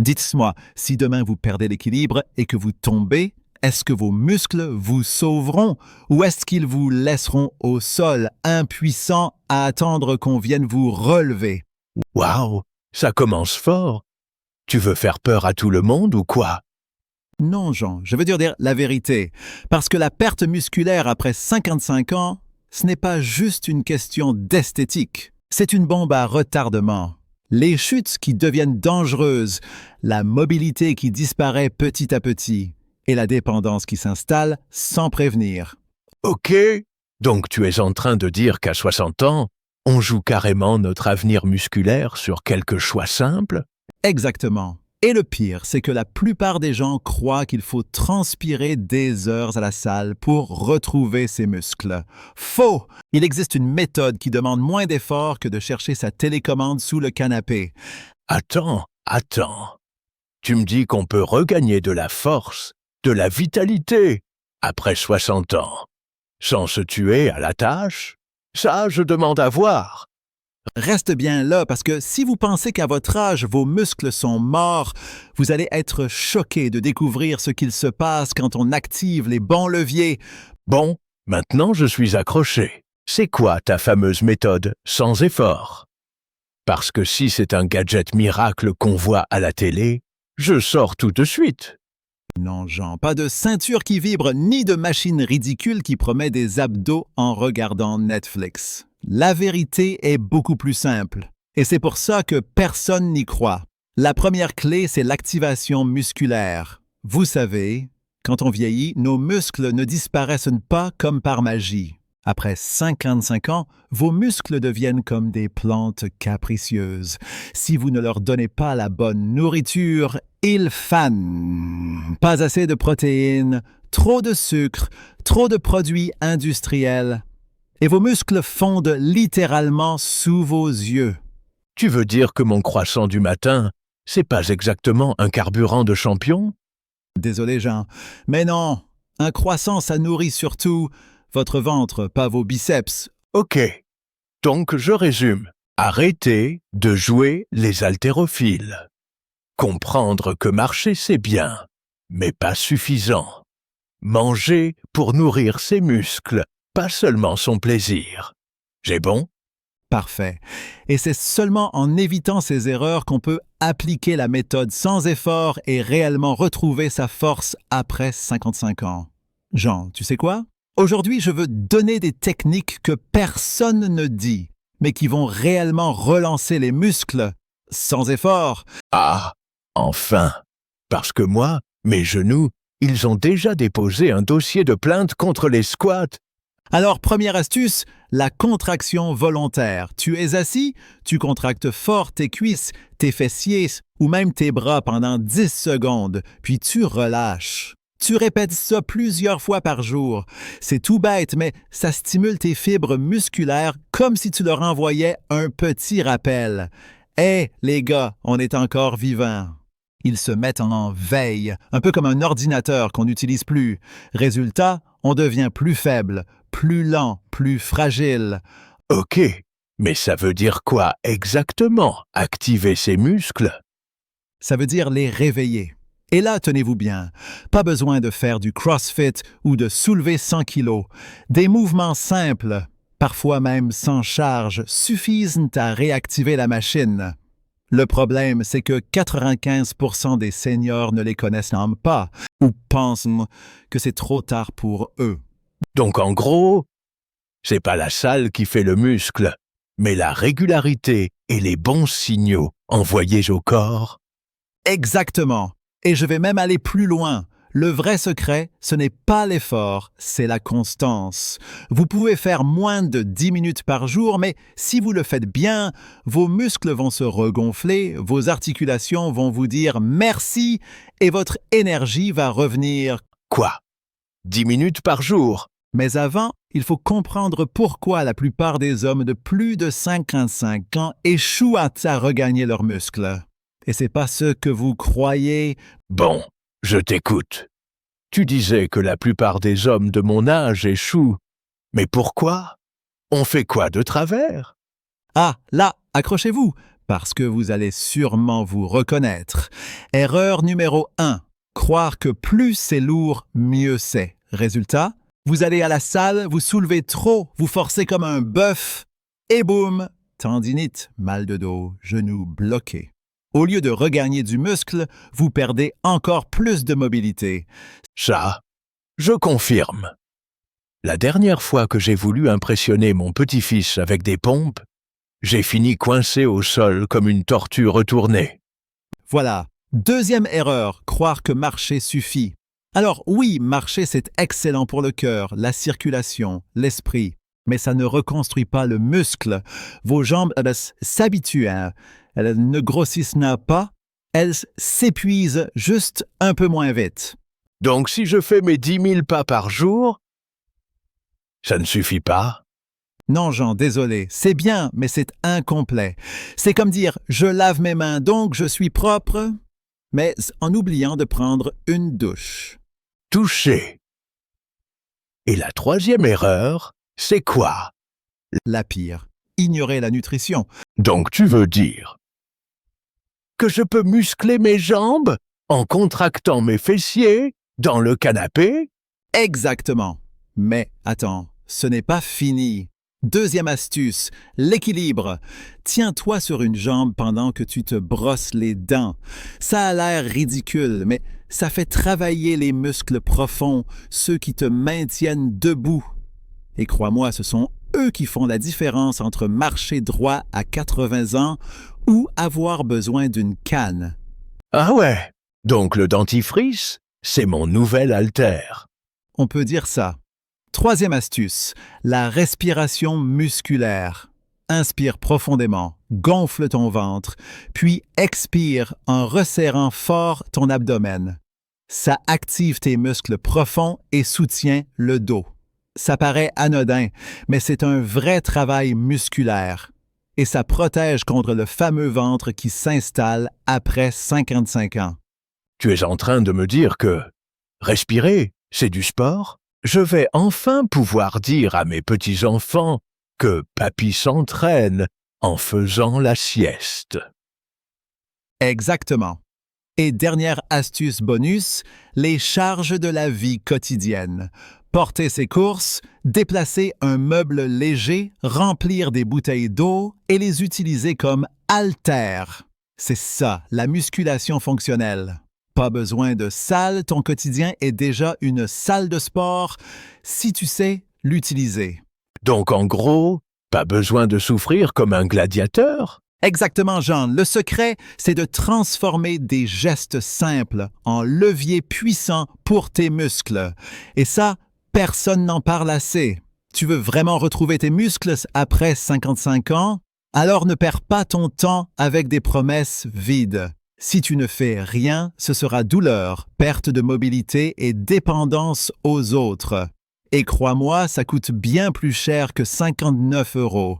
Dites-moi, si demain vous perdez l'équilibre et que vous tombez, est-ce que vos muscles vous sauveront ou est-ce qu'ils vous laisseront au sol, impuissants à attendre qu'on vienne vous relever? Waouh, ça commence fort. Tu veux faire peur à tout le monde ou quoi? Non, Jean, je veux dire la vérité. Parce que la perte musculaire après 55 ans, ce n'est pas juste une question d'esthétique. C'est une bombe à retardement. Les chutes qui deviennent dangereuses, la mobilité qui disparaît petit à petit et la dépendance qui s'installe sans prévenir. Ok, donc tu es en train de dire qu'à 60 ans, on joue carrément notre avenir musculaire sur quelques choix simples? Exactement. Et le pire, c'est que la plupart des gens croient qu'il faut transpirer des heures à la salle pour retrouver ses muscles. Faux! Il existe une méthode qui demande moins d'efforts que de chercher sa télécommande sous le canapé. Attends. Tu me dis qu'on peut regagner de la force, de la vitalité, après 60 ans, sans se tuer à la tâche? Ça, je demande à voir. Reste bien là parce que si vous pensez qu'à votre âge, vos muscles sont morts, vous allez être choqué de découvrir ce qu'il se passe quand on active les bons leviers. Bon, maintenant je suis accroché. C'est quoi ta fameuse méthode sans effort? Parce que si c'est un gadget miracle qu'on voit à la télé, je sors tout de suite. Non, Jean, pas de ceinture qui vibre ni de machine ridicule qui promet des abdos en regardant Netflix. La vérité est beaucoup plus simple. Et c'est pour ça que personne n'y croit. La première clé, c'est l'activation musculaire. Vous savez, quand on vieillit, nos muscles ne disparaissent pas comme par magie. Après 55 ans, vos muscles deviennent comme des plantes capricieuses. Si vous ne leur donnez pas la bonne nourriture, ils fanent. Pas assez de protéines, trop de sucre, trop de produits industriels. Et vos muscles fondent littéralement sous vos yeux. Tu veux dire que mon croissant du matin, c'est pas exactement un carburant de champion? Désolé, Jean, mais non. Un croissant, ça nourrit surtout votre ventre, pas vos biceps. Ok. Donc je résume. Arrêtez de jouer les haltérophiles. Comprendre que marcher c'est bien, mais pas suffisant. Manger pour nourrir ses muscles, pas seulement son plaisir. J'ai bon? Parfait. Et c'est seulement en évitant ces erreurs qu'on peut appliquer la méthode sans effort et réellement retrouver sa force après 55 ans. Jean, tu sais quoi? Aujourd'hui, je veux donner des techniques que personne ne dit, mais qui vont réellement relancer les muscles sans effort. Ah, enfin. Parce que moi, mes genoux, ils ont déjà déposé un dossier de plainte contre les squats. Alors, première astuce, la contraction volontaire. Tu es assis, tu contractes fort tes cuisses, tes fessiers ou même tes bras pendant 10 secondes, puis tu relâches. Tu répètes ça plusieurs fois par jour. C'est tout bête, mais ça stimule tes fibres musculaires comme si tu leur envoyais un petit rappel. Hé, les gars, on est encore vivants. Ils se mettent en veille, un peu comme un ordinateur qu'on n'utilise plus. Résultat, on devient plus faible, plus lent, plus fragile. Ok, mais ça veut dire quoi exactement, activer ses muscles? Ça veut dire les réveiller. Et là, tenez-vous bien, pas besoin de faire du CrossFit ou de soulever 100 kilos. Des mouvements simples, parfois même sans charge, suffisent à réactiver la machine. Le problème, c'est que 95% des seniors ne les connaissent même pas ou pensent que c'est trop tard pour eux. Donc en gros, c'est pas la salle qui fait le muscle, mais la régularité et les bons signaux envoyés au corps. Exactement. Et je vais même aller plus loin. Le vrai secret, ce n'est pas l'effort, c'est la constance. Vous pouvez faire moins de 10 minutes par jour, mais si vous le faites bien, vos muscles vont se regonfler, vos articulations vont vous dire merci et votre énergie va revenir. Quoi? 10 minutes par jour? Mais avant, il faut comprendre pourquoi la plupart des hommes de plus de 55 ans échouent à regagner leurs muscles. Et c'est pas ce que vous croyez. Bon, je t'écoute. Tu disais que la plupart des hommes de mon âge échouent. Mais pourquoi? On fait quoi de travers? Ah, là, accrochez-vous. parce que vous allez sûrement vous reconnaître. Erreur numéro 1. Croire que plus c'est lourd, mieux c'est. Résultat, vous allez à la salle, vous soulevez trop, vous forcez comme un bœuf, et boum, tendinite, mal de dos, genoux bloqués. Au lieu de regagner du muscle, vous perdez encore plus de mobilité. Ça, je confirme. La dernière fois que j'ai voulu impressionner mon petit-fils avec des pompes, j'ai fini coincé au sol comme une tortue retournée. Voilà. Deuxième erreur, croire que marcher suffit. Alors oui, marcher c'est excellent pour le cœur, la circulation, l'esprit, mais ça ne reconstruit pas le muscle. Vos jambes s'habituent, elles ne grossissent pas, elles s'épuisent juste un peu moins vite. Donc si je fais mes 10 000 pas par jour, ça ne suffit pas? Non, Jean, désolé, c'est bien, mais c'est incomplet. C'est comme dire « je lave mes mains, donc je suis propre », mais en oubliant de prendre une douche. Touché. Et la troisième erreur, c'est quoi? La pire, ignorer la nutrition. Donc tu veux dire que je peux muscler mes jambes en contractant mes fessiers dans le canapé? Exactement. Mais attends, ce n'est pas fini. Deuxième astuce, l'équilibre. Tiens-toi sur une jambe pendant que tu te brosses les dents. Ça a l'air ridicule, mais ça fait travailler les muscles profonds, ceux qui te maintiennent debout. Et crois-moi, ce sont eux qui font la différence entre marcher droit à 80 ans ou avoir besoin d'une canne. Ah ouais, donc le dentifrice, c'est mon nouvel haltère. On peut dire ça. Troisième astuce, la respiration musculaire. Inspire profondément, gonfle ton ventre, puis expire en resserrant fort ton abdomen. Ça active tes muscles profonds et soutient le dos. Ça paraît anodin, mais c'est un vrai travail musculaire. Et ça protège contre le fameux ventre qui s'installe après 55 ans. Tu es en train de me dire que respirer, c'est du sport? Je vais enfin pouvoir dire à mes petits-enfants que papy s'entraîne en faisant la sieste. Exactement. Et dernière astuce bonus, les charges de la vie quotidienne. Porter ses courses, déplacer un meuble léger, remplir des bouteilles d'eau et les utiliser comme haltères. C'est ça, la musculation fonctionnelle. Pas besoin de salle, ton quotidien est déjà une salle de sport si tu sais l'utiliser. Donc en gros, pas besoin de souffrir comme un gladiateur? Exactement, Jean. Le secret, c'est de transformer des gestes simples en leviers puissants pour tes muscles. Et ça, personne n'en parle assez. Tu veux vraiment retrouver tes muscles après 55 ans? Alors ne perds pas ton temps avec des promesses vides. Si tu ne fais rien, ce sera douleur, perte de mobilité et dépendance aux autres. Et crois-moi, ça coûte bien plus cher que 59 €.